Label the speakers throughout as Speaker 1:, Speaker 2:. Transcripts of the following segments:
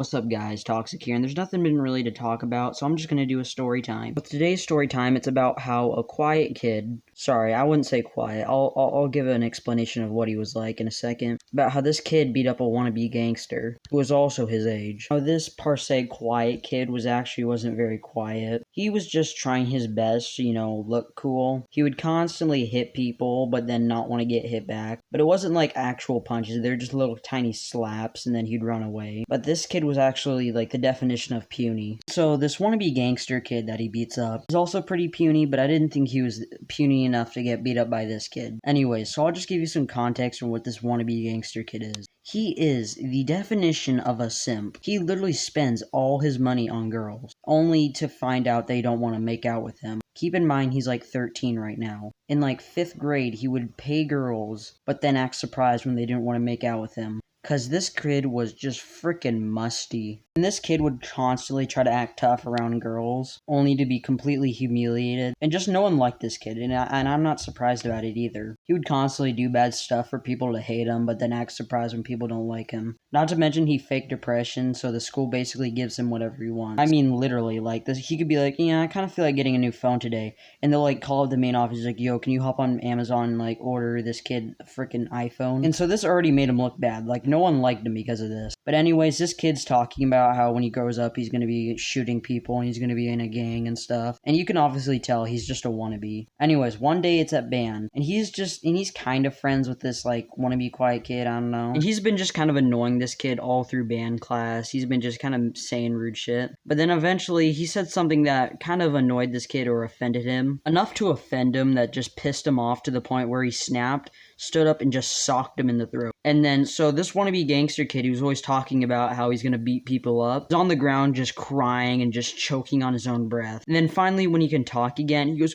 Speaker 1: What's up guys, Toxic here, and there's nothing been really to talk about, so I'm just gonna do a story time. With today's story time, it's about how a quiet kid, sorry, I wouldn't say quiet, I'll give an explanation of what he was like in a second, about how this kid beat up a wannabe gangster, who was also his age. How this per se quiet kid wasn't very quiet. He was just trying his best to, look cool. He would constantly hit people, but then not want to get hit back. But it wasn't like actual punches, they were just little tiny slaps, and then he'd run away. But this kid was actually like the definition of puny. So this wannabe gangster kid that he beats up is also pretty puny, but I didn't think he was puny enough to get beat up by this kid. Anyways, so I'll just give you some context on what this wannabe gangster kid is. He is the definition of a simp. He literally spends all his money on girls, only to find out they don't want to make out with him. Keep in mind he's like 13 right now. In like 5th grade, he would pay girls, but then act surprised when they didn't want to make out with him. Cause this kid was just freaking musty. And this kid would constantly try to act tough around girls, only to be completely humiliated. And just no one liked this kid, and I'm not surprised about it either. He would constantly do bad stuff for people to hate him, but then act surprised when people don't like him. Not to mention he faked depression, so the school basically gives him whatever he wants. I mean literally, like this, he could be like, yeah, I kind of feel like getting a new phone today. And they'll like call up the main office like, yo, can you hop on Amazon and like order this kid a freaking iPhone? And so this already made him look bad. Like no one liked him because of this. But anyways, this kid's talking about how when he grows up, he's going to be shooting people and he's going to be in a gang and stuff. And you can obviously tell he's just a wannabe. Anyways, one day it's at band and he's kind of friends with this like wannabe quiet kid, I don't know. And he's been just kind of annoying this kid all through band class. He's been just kind of saying rude shit. But then eventually he said something that kind of annoyed this kid or offended him. Enough to offend him that just pissed him off to the point where he snapped, stood up and just socked him in the throat. And then, so this wannabe gangster kid, he was always talking about how he's gonna beat people up, he's on the ground just crying and just choking on his own breath. And then finally, when he can talk again, he goes,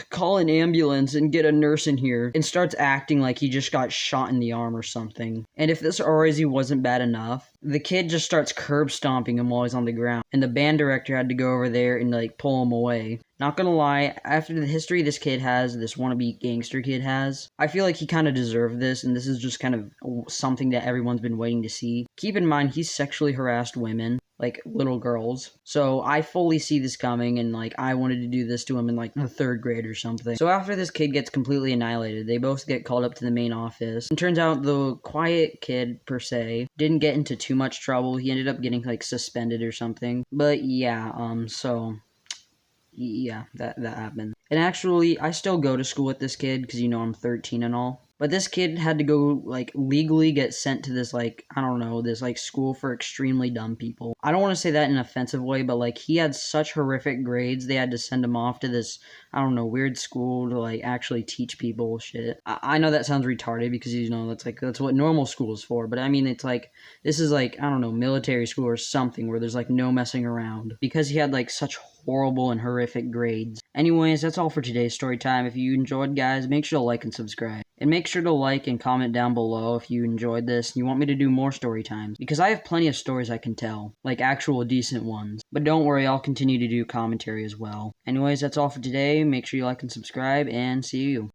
Speaker 1: call an ambulance and get a nurse in here, and starts acting like he just got shot in the arm or something. And if this already wasn't bad enough, the kid just starts curb stomping him while he's on the ground. And the band director had to go over there and like pull him away. Not gonna lie, after the history this wannabe gangster kid has, I feel like he kind of deserved this, and this is just kind of something that everyone's been waiting to see. Keep in mind, he's sexually harassed women, like little girls. So I fully see this coming, and like I wanted to do this to him in like the 3rd grade or something. So after this kid gets completely annihilated, they both get called up to the main office. And turns out the quiet kid, per se, didn't get into too much trouble. He ended up getting like suspended or something. But yeah, yeah, that happened. And actually, I still go to school with this kid because, I'm 13 and all. But this kid had to go, like, legally get sent to this, like, I don't know, this, like, school for extremely dumb people. I don't want to say that in an offensive way, but, like, he had such horrific grades, they had to send him off to this, I don't know, weird school to, like, actually teach people shit. I know that sounds retarded because, that's what normal school is for. But, I mean, it's, like, this is, like, I don't know, military school or something where there's, like, no messing around. Because he had, like, such horrible and horrific grades. Anyways, that's all for today's story time. If you enjoyed, guys, make sure to like and subscribe. And make sure to like and comment down below if you enjoyed this and you want me to do more story times. Because I have plenty of stories I can tell, like actual decent ones. But don't worry, I'll continue to do commentary as well. Anyways, that's all for today. Make sure you like and subscribe, and see you.